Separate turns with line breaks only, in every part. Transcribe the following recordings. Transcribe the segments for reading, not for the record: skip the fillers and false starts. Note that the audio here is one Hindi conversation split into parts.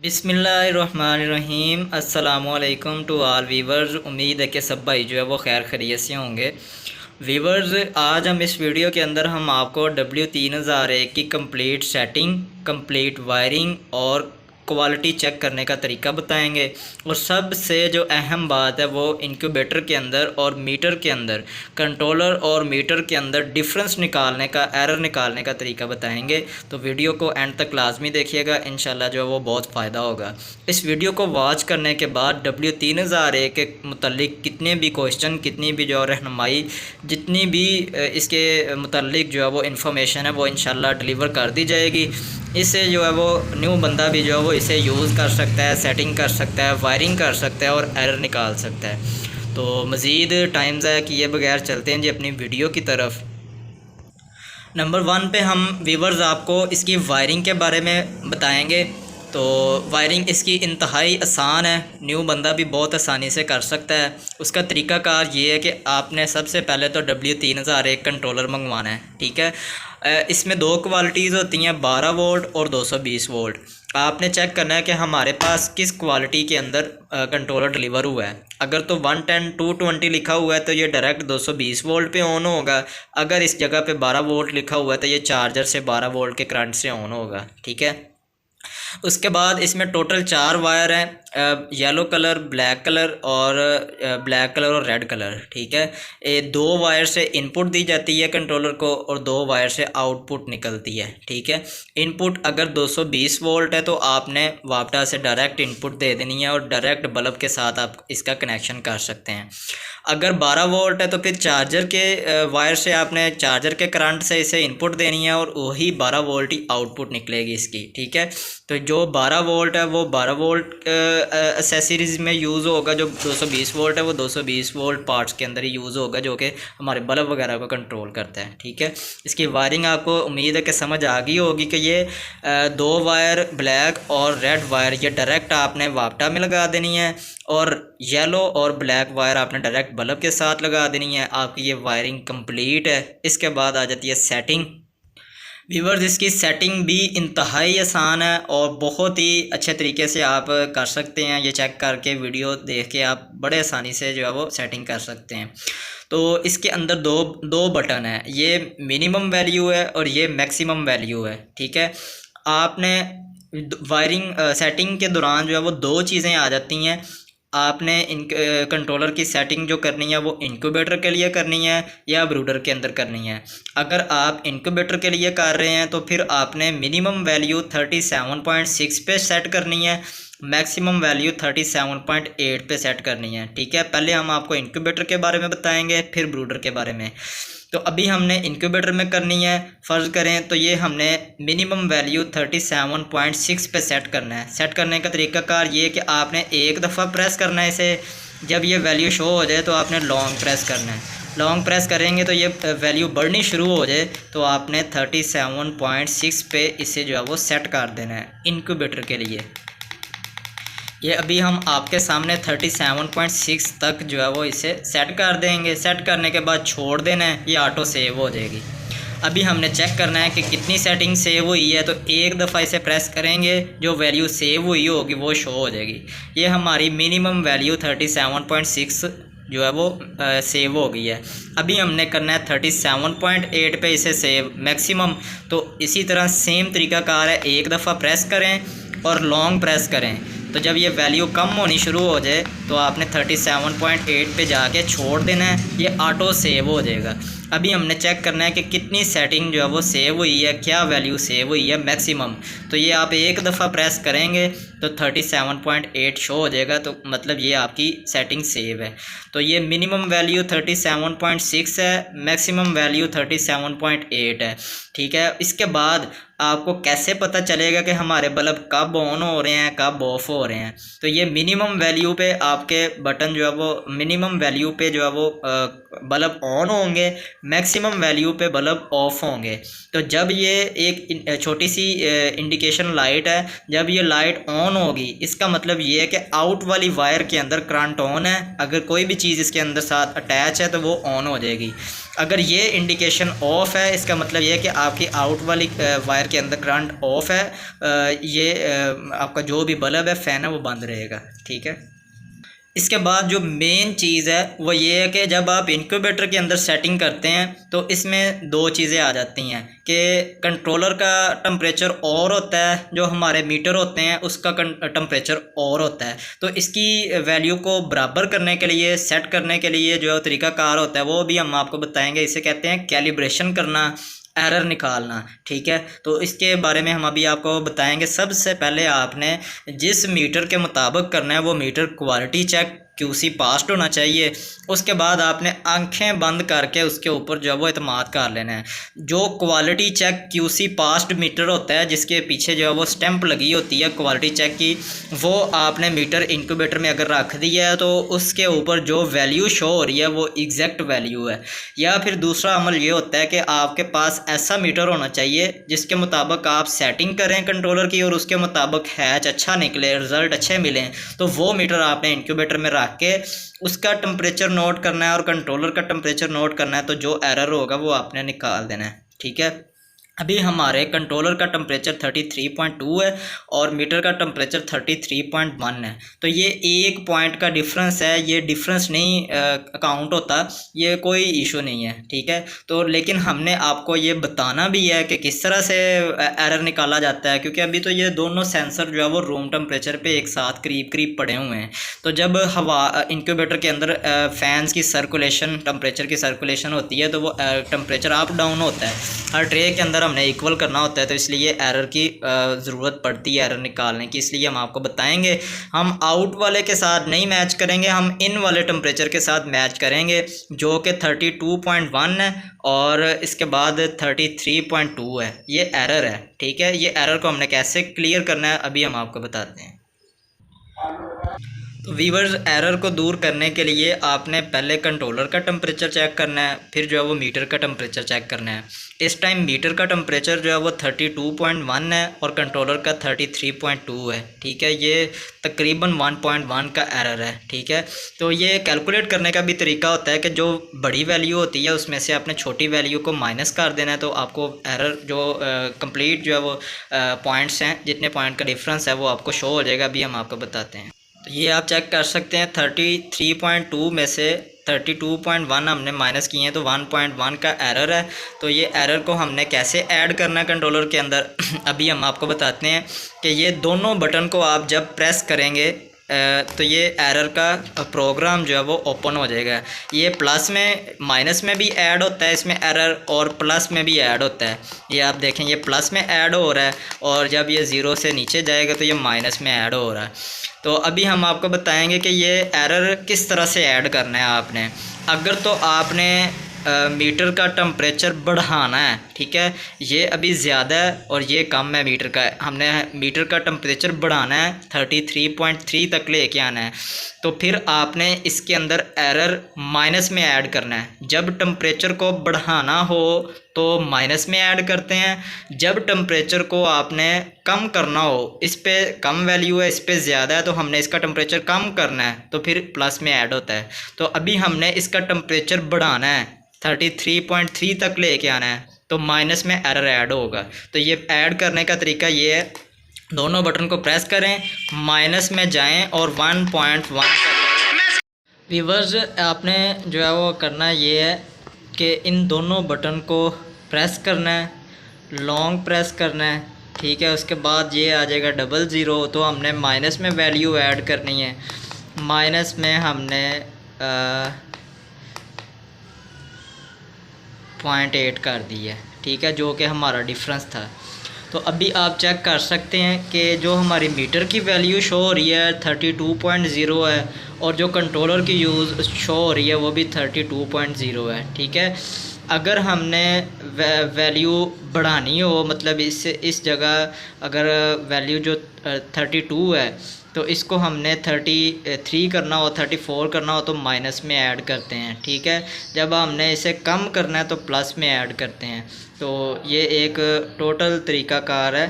बिस्मिल्लाहिर्रहमानिर्रहीम अस्सलामुअलैकुम टू ऑल वीवर्स। उम्मीद है कि सब भाई जो है वो खैर खैरियत से होंगे। वीवर्स, आज हम इस वीडियो के अंदर हम आपको W3001 की कंप्लीट सेटिंग, कंप्लीट वायरिंग और क्वालिटी चेक करने का तरीका बताएंगे। और सबसे जो अहम बात है वो इंक्यूबेटर के अंदर और मीटर के अंदर, कंट्रोलर और मीटर के अंदर डिफरेंस निकालने का, एरर निकालने का तरीका बताएंगे। तो वीडियो को एंड तक लाजमी देखिएगा, इंशाल्लाह जो है वो बहुत फ़ायदा होगा। इस वीडियो को वॉच करने के बाद W3001 के मुतल्लिक कितने भी क्वेश्चन, कितनी भी जो रहनुमाई, जितनी भी इसके मुतल्लिक जो है वो इन्फॉर्मेशन है वो इंशाल्लाह डिलीवर कर दी जाएगी। इससे जो है वो न्यू बंदा भी जो है वो इसे यूज़ कर सकता है, सेटिंग कर सकता है, वायरिंग कर सकता है और एरर निकाल सकता है। तो मज़ीद टाइम ज़ाया किए बगैर चलते हैं जी अपनी वीडियो की तरफ। नंबर 1 पे हम व्यूवर्स आपको इसकी वायरिंग के बारे में बताएंगे। तो वायरिंग इसकी इंतहाई आसान है, न्यू बंदा भी बहुत आसानी से कर सकता है। उसका तरीक़ाकार ये है कि आपने सबसे पहले तो W3001 कंट्रोलर मंगवाना है, ठीक है। इसमें दो क्वालिटीज़ होती हैं, 12 वोल्ट और 220 वोल्ट। आपने चेक करना है कि हमारे पास किस क्वालिटी के अंदर कंट्रोलर डिलीवर हुआ है। अगर तो 110 220 लिखा हुआ है तो ये डायरेक्ट 220 वोल्ट पे ऑन होगा। अगर इस जगह पे 12 वोल्ट लिखा हुआ है तो ये चार्जर से 12 वोल्ट के करंट से ऑन होगा, ठीक है। उसके बाद इसमें टोटल 4 वायर हैं, येलो कलर, ब्लैक कलर और ब्लैक कलर और रेड कलर, ठीक है। ये 2 वायर से इनपुट दी जाती है कंट्रोलर को और 2 वायर से आउटपुट निकलती है, ठीक है। इनपुट अगर 220 वोल्ट है तो आपने वापटा से डायरेक्ट इनपुट दे देनी है और डायरेक्ट बल्ब के साथ आप इसका कनेक्शन कर सकते हैं। अगर 12 वोल्ट है तो फिर चार्जर के वायर से आपने चार्जर के करंट से इसे इनपुट देनी है और वही 12 वोल्ट ही आउटपुट निकलेगी इसकी, ठीक है। तो जो 12 वोल्ट है वो 12 वोल्ट एसेसरीज़ में यूज़ होगा, जो 220 वोल्ट है वो 220 वोल्ट पार्ट्स के अंदर ही यूज़ होगा, जो कि हमारे बल्ब वगैरह को कंट्रोल करता है, ठीक है। इसकी वायरिंग आपको उम्मीद है कि समझ आ गई होगी कि ये 2 वायर ब्लैक और रेड वायर ये डायरेक्ट आपने वापटा में लगा देनी है और येलो और ब्लैक वायर आपने डायरेक्ट बल्ब के साथ लगा देनी है। आपकी ये वायरिंग कंप्लीट है। इसके बाद आ जाती है सेटिंग। व्यूवर्स, इसकी सेटिंग भी इंतहाई आसान है और बहुत ही अच्छे तरीके से आप कर सकते हैं। ये चेक करके वीडियो देख के आप बड़े आसानी से जो है वो सेटिंग कर सकते हैं। तो इसके अंदर दो बटन है, ये मिनिमम वैल्यू है और ये मैक्सिमम वैल्यू है, ठीक है। आपने वायरिंग सेटिंग के दौरान जो है वो 2 चीज़ें आ जाती हैं। आपने इन कंट्रोलर की सेटिंग जो करनी है वो इंक्यूबेटर के लिए करनी है या ब्रूडर के अंदर करनी है। अगर आप इंक्यूबेटर के लिए कर रहे हैं तो फिर आपने मिनिमम वैल्यू 37.6 पे सेट करनी है, मैक्सिमम वैल्यू 37.8 पे सेट करनी है, ठीक है। पहले हम आपको इंक्यूबेटर के बारे में बताएंगे, फिर ब्रूडर के बारे में। तो अभी हमने इंक्यूबेटर में करनी है। फ़र्ज़ करें तो ये हमने मिनिमम वैल्यू 37.6 पे सेट करना है। सेट करने का तरीकाकार ये है कि आपने एक दफ़ा प्रेस करना है इसे। जब ये वैल्यू शो हो जाए तो आपने लॉन्ग प्रेस करना है। लॉन्ग प्रेस करेंगे तो ये वैल्यू बढ़नी शुरू हो जाए तो आपने 37.6 पे इसे जो है वो सेट कर देना है इंक्यूबेटर के लिए। ये अभी हम आपके सामने 37.6 तक जो है वो इसे सेट कर देंगे। सेट करने के बाद छोड़ देना है, ये ऑटो सेव हो जाएगी। अभी हमने चेक करना है कि कितनी सेटिंग सेव हुई है, तो एक दफ़ा इसे प्रेस करेंगे, जो वैल्यू सेव हुई होगी वो शो हो जाएगी। ये हमारी मिनिमम वैल्यू 37.6 जो है वो सेव हो गई है। अभी हमने करना है 37.8 पे इसे सेव मैक्सिमम। तो इसी तरह सेम तरीकाकार है, एक दफ़ा प्रेस करें और लॉन्ग प्रेस करें। तो जब ये वैल्यू कम होनी शुरू हो जाए तो आपने 37.8 पे जाके छोड़ देना है, ये ऑटो सेव हो जाएगा। अभी हमने चेक करना है कि कितनी सेटिंग जो है वो सेव हुई है, क्या वैल्यू सेव हुई है मैक्सिमम। तो ये आप एक दफ़ा प्रेस करेंगे तो 37.8 शो हो जाएगा, तो मतलब ये आपकी सेटिंग सेव है। तो ये मिनिमम वैल्यू 37.6 है, मैक्सिमम वैल्यू 37.8 है, ठीक है। इसके बाद आपको कैसे पता चलेगा कि हमारे बल्ब कब ऑन हो रहे हैं, कब ऑफ हो रहे हैं। तो ये मिनिमम वैल्यू पे आपके बटन जो है वो मिनिमम वैल्यू पे जो है वो बल्ब ऑन होंगे, मैक्सिमम वैल्यू पे बल्ब ऑफ होंगे। तो जब ये एक छोटी सी इंडिकेशन लाइट है, जब ये लाइट ऑन होगी इसका मतलब ये है कि आउट वाली वायर के अंदर करंट ऑन है। अगर कोई भी चीज़ इसके अंदर साथ अटैच है तो वो ऑन हो जाएगी। अगर ये इंडिकेशन ऑफ है इसका मतलब ये है कि आपकी आउट वाली वायर घर के अंदर करंट ऑफ है, ये आपका जो भी बल्ब है फ़ैन है वो बंद रहेगा। ठीक है। इसके बाद जो मेन चीज़ है वो ये है कि जब आप इंक्यूबेटर के अंदर सेटिंग करते हैं तो इसमें दो चीज़ें आ जाती हैं कि कंट्रोलर का टेम्परेचर और होता है, जो हमारे मीटर होते हैं उसका टेम्परेचर और होता है। तो इसकी वैल्यू को बराबर करने के लिए, सेट करने के लिए जो तरीक़ाकार होता है वो भी हम आपको बताएंगे। इसे कहते हैं कैलिब्रेशन करना, एरर निकालना। ठीक है, तो इसके बारे में हम अभी आपको बताएंगे। सबसे पहले आपने जिस मीटर के मुताबिक करना है वो meter quality check QC passed होना चाहिए। उसके बाद आपने आंखें बंद करके उसके ऊपर जो है वो एतमाद कर लेना है। जो quality check QC passed meter होता है जिसके पीछे जो है वो स्टैंप लगी होती है क्वालिटी चेक की, वो आपने मीटर इंक्यूबेटर में अगर रख दिया है तो उसके ऊपर जो वैल्यू शो हो रही है वो एग्जैक्ट वैल्यू है। या फिर दूसरा अमल ये होता है कि आपके पास ऐसा मीटर होना चाहिए जिसके मुताबिक आप सेटिंग करें कंट्रोलर की और उसके मुताबिक हैच अच्छा निकले, रिज़ल्ट अच्छे मिलें, तो वो मीटर आपने इंक्यूबेटर में रख के उसका टेम्परेचर नोट करना है और कंट्रोलर का टेम्परेचर नोट करना है। तो जो एरर होगा वो आपने निकाल देना है। ठीक है। अभी हमारे कंट्रोलर का टेम्परेचर 33.2 है और मीटर का टेम्परेचर 33.1 है। तो ये एक पॉइंट का डिफरेंस है, ये डिफरेंस नहीं काउंट होता, ये कोई इशू नहीं है। ठीक है। तो लेकिन हमने आपको ये बताना भी है कि किस तरह से एरर निकाला जाता है, क्योंकि अभी तो ये दोनों सेंसर जो है वो रूम टेम्परेचर पे एक साथ करीब करीब पड़े हुए हैं। तो जब हवा इंक्यूबेटर के अंदर फ़ैन्स की सर्कुलेशन, टेम्परेचर की सर्कुलेशन होती है तो वो टेम्परेचर अप डाउन होता है। हर ट्रे के अंदर हमने इक्वल करना होता है, तो इसलिए एरर की ज़रूरत पड़ती है एरर निकालने की। इसलिए हम आपको बताएंगे, हम आउट वाले के साथ नहीं मैच करेंगे, हम इन वाले टेम्परेचर के साथ मैच करेंगे जो कि 32.1 है और इसके बाद 33.2 है। ये एरर है। ठीक है। ये एरर को हमने कैसे क्लियर करना है अभी हम आपको बताते हैं। तो वीवर्स, एरर को दूर करने के लिए आपने पहले कंट्रोलर का टेम्परेचर चेक करना है, फिर जो है वो मीटर का टेम्परेचर चेक करना है। इस टाइम मीटर का टेम्परेचर जो है वो 32.1 है और कंट्रोलर का 33.2 है। ठीक है। ये तकरीबन 1.1 का एरर है। ठीक है। तो ये कैलकुलेट करने का भी तरीका होता है कि जो बड़ी वैल्यू होती है उसमें से आपने छोटी वैल्यू को माइनस कर देना है, तो आपको एरर जो कंप्लीट जो है वो पॉइंट्स हैं, जितने पॉइंट का डिफरेंस है वो आपको शो हो जाएगा। अभी हम आपको बताते हैं। तो ये आप चेक कर सकते हैं 33.2 में से 32.1 हमने माइनस किए हैं तो 1.1 का एरर है। तो ये एरर को हमने कैसे ऐड करना है कंट्रोलर के अंदर अभी हम आपको बताते हैं कि ये दोनों बटन को आप जब प्रेस करेंगे तो ये एरर का प्रोग्राम जो है वो ओपन हो जाएगा। ये प्लस में माइनस में भी ऐड होता है इसमें एरर और प्लस में भी ऐड होता है। ये आप देखें, ये प्लस में ऐड हो रहा है और जब ये ज़ीरो से नीचे जाएगा तो ये माइनस में ऐड हो रहा है। तो अभी हम आपको बताएंगे कि ये एरर किस तरह से ऐड करना है आपने। अगर तो आपने मीटर का टेम्परेचर बढ़ाना है, ठीक है, ये अभी ज़्यादा है और ये कम है मीटर का, हमने मीटर का टेम्परेचर बढ़ाना है 33.3 तक लेके आना है, तो फिर आपने इसके अंदर एरर माइनस में ऐड करना है। जब टेम्परेचर को बढ़ाना हो तो माइनस में ऐड करते हैं, जब टेम्परेचर को आपने कम करना हो, इस पे कम वैल्यू है इस पे ज़्यादा है तो हमने इसका टेम्परेचर कम करना है तो फिर प्लस में ऐड होता है। तो अभी हमने इसका टेम्परेचर बढ़ाना है 33.3 तक लेके आना है तो माइनस में एरर ऐड होगा। तो ये ऐड करने का तरीका ये है, दोनों बटन को प्रेस करें, माइनस में जाएं और 1.1 करें। व्यूअर्स, आपने जो है वो करना ये है कि इन दोनों बटन को प्रेस करना है, लॉन्ग प्रेस करना है, ठीक है। उसके बाद ये आ जाएगा 00, तो हमने माइनस में वैल्यू ऐड करनी है। माइनस में हमने 0.8 कर दी है, ठीक है, जो कि हमारा डिफरेंस था। तो अभी आप चेक कर सकते हैं कि जो हमारी मीटर की वैल्यू शो हो रही है 32.0 है और जो कंट्रोलर की यूज़ शो हो रही है वो भी 32.0 है, ठीक है। अगर हमने वैल्यू बढ़ानी हो, मतलब इस जगह अगर वैल्यू जो 32 है तो इसको हमने 33 करना हो, 34 करना हो तो माइनस में ऐड करते हैं, ठीक है। जब हमने इसे कम करना है तो प्लस में ऐड करते हैं। तो ये एक टोटल तरीक़ाकार है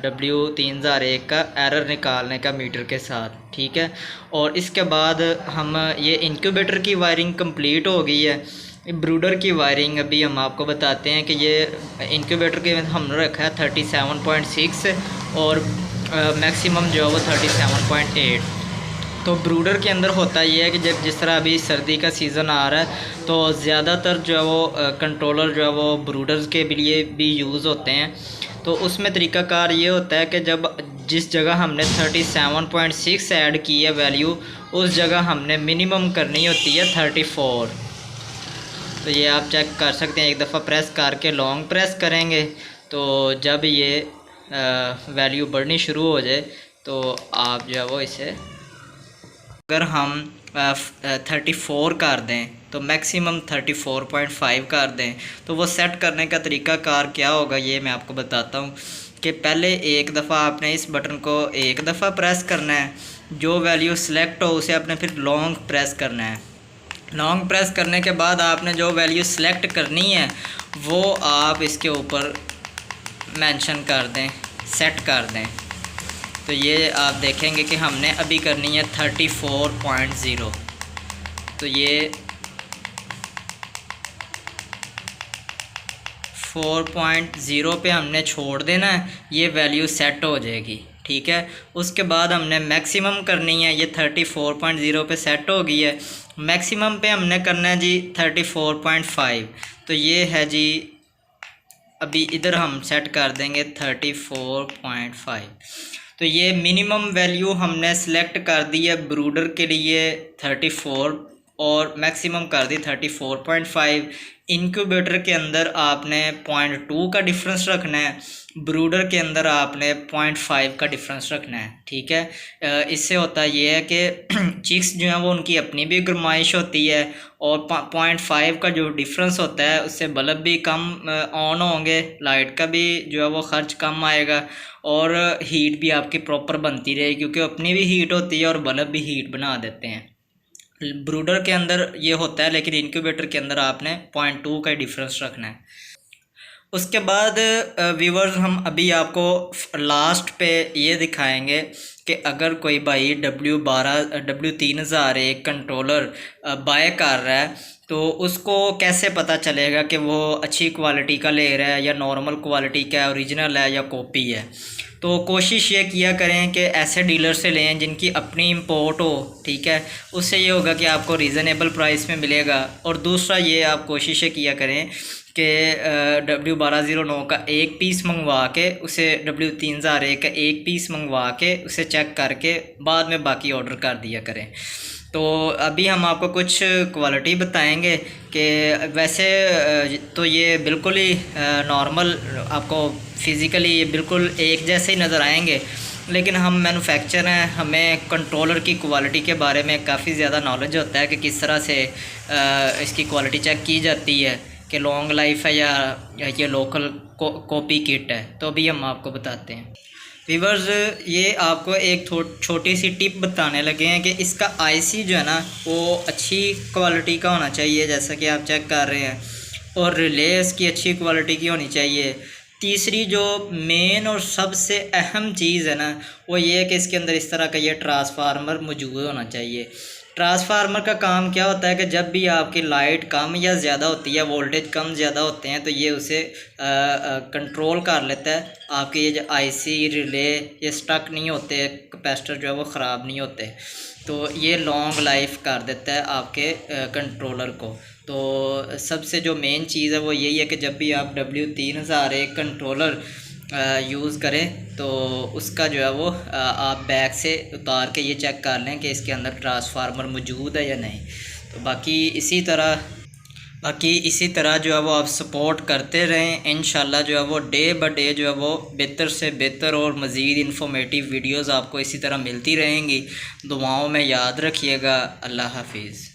W3001 का एरर निकालने का मीटर के साथ, ठीक है। और इसके बाद हम ये इंक्यूबेटर की वायरिंग कंप्लीट हो गई है। ब्रूडर की वायरिंग अभी हम आपको बताते हैं कि ये इंक्यूबेटर के हमने रखा है 37.6 और मैक्सिमम जो है वो 37.8। तो ब्रूडर के अंदर होता ये है कि जब जिस तरह अभी सर्दी का सीज़न आ रहा है तो ज़्यादातर जो है वो कंट्रोलर जो है वो ब्रूडर्स के लिए भी यूज़ होते हैं। तो उसमें तरीक़ाकार ये होता है कि जब जिस जगह हमने 37.6 ऐड की है वैल्यू, उस जगह हमने मिनिमम करनी होती है 34। तो ये आप चेक कर सकते हैं, एक दफ़ा प्रेस करके लॉन्ग प्रेस करेंगे तो जब ये वैल्यू बढ़नी शुरू हो जाए तो आप जो है वो इसे, अगर हम 34 कर दें तो मैक्सिमम 34.5 कर दें तो वो सेट करने का तरीका कार क्या होगा ये मैं आपको बताता हूँ। कि पहले एक दफ़ा आपने इस बटन को एक दफ़ा प्रेस करना है, जो वैल्यू सेलेक्ट हो उसे आपने फिर लॉन्ग प्रेस करना है। लॉन्ग प्रेस करने के बाद आपने जो वैल्यू सेलेक्ट करनी है वो आप इसके ऊपर मेंशन कर दें, सेट कर दें। तो ये आप देखेंगे कि हमने अभी करनी है 34.0। तो ये 4.0 पे हमने छोड़ देना है, ये वैल्यू सेट हो जाएगी। ठीक है, उसके बाद हमने मैक्सिमम करनी है, ये 34.0 पे सेट हो गई है। मैक्सिमम पे हमने करना है जी 34.5। तो ये है जी, अभी इधर हम सेट कर देंगे 34.5। तो ये मिनिमम वैल्यू हमने सेलेक्ट कर दी है ब्रूडर के लिए 34 और मैक्सिमम कर दी 34.5। इंक्यूबेटर के अंदर आपने 0.2 का डिफरेंस रखना है, ब्रूडर के अंदर आपने 0.5 का डिफरेंस रखना है। ठीक है, इससे होता ये है कि चिक्स जो हैं वो उनकी अपनी भी गरमाइश होती है और 0.5 का जो डिफरेंस होता है उससे बल्ब भी कम ऑन होंगे, लाइट का भी जो है वो ख़र्च कम आएगा और हीट भी आपकी प्रॉपर बनती रहेगी, क्योंकि अपनी भी हीट होती है और बल्ब भी हीट बना देते हैं। ब्रूडर के अंदर ये होता है, लेकिन इंक्यूबेटर के अंदर आपने 0.2 का डिफरेंस रखना है। उसके बाद व्यूवर्स हम अभी आपको लास्ट पे ये दिखाएंगे कि अगर कोई भाई W3001 कंट्रोलर बाय कर रहा है तो उसको कैसे पता चलेगा कि वो अच्छी क्वालिटी का ले रहा है या नॉर्मल क्वालिटी का, ओरिजिनल है या कॉपी है। तो कोशिश ये किया करें कि ऐसे डीलर से लें जिनकी अपनी इंपोर्ट हो। ठीक है, उससे ये होगा कि आपको रीज़नेबल प्राइस में मिलेगा। और दूसरा ये आप कोशिश किया करें कि W1209 का एक पीस मंगवा के उसे W3001 का एक पीस मंगवा के उसे चेक करके बाद में बाकी ऑर्डर कर दिया करें। तो अभी हम आपको कुछ क्वालिटी बताएंगे कि वैसे तो ये बिल्कुल ही नॉर्मल आपको फिज़िकली ये बिल्कुल एक जैसे ही नज़र आएंगे, लेकिन हम मैन्युफैक्चर हैं, हमें कंट्रोलर की क्वालिटी के बारे में काफ़ी ज़्यादा नॉलेज होता है कि किस तरह से इसकी क्वालिटी चेक की जाती है कि लॉन्ग लाइफ है या ये लोकल कॉपी किट है। तो अभी हम आपको बताते हैं व्यूअर्स, ये आपको एक छोटी सी टिप बताने लगे हैं कि इसका आईसी जो है ना वो अच्छी क्वालिटी का होना चाहिए, जैसा कि आप चेक कर रहे हैं, और रिले इसकी अच्छी क्वालिटी की होनी चाहिए। तीसरी जो मेन और सबसे अहम चीज़ है ना वो ये है कि इसके अंदर इस तरह का ये ट्रांसफार्मर मौजूद होना चाहिए। ट्रांसफार्मर का काम क्या होता है कि जब भी आपकी लाइट कम या ज़्यादा होती है, वोल्टेज कम ज़्यादा होते हैं, तो ये उसे कंट्रोल कर लेता है। आपके ये जो आईसी रिले ये स्टक नहीं होते, कैपेसिटर जो है वो ख़राब नहीं होते, तो ये लॉन्ग लाइफ कर देता है आपके कंट्रोलर को। तो सबसे जो मेन चीज़ है वो यही है कि जब भी आप W3001 कंट्रोलर यूज़ करें तो उसका जो है वो आप बैग से उतार के ये चेक कर लें कि इसके अंदर ट्रांसफार्मर मौजूद है या नहीं। तो बाकी इसी तरह जो है वो आप सपोर्ट करते रहें। इंशाल्लाह जो है वो डे बाय डे जो है वो बेहतर से बेहतर और मज़ीद इन्फॉर्मेटिव वीडियोज़ आपको इसी तरह मिलती रहेंगी। दुआओं में याद रखिएगा। अल्लाह हाफिज़।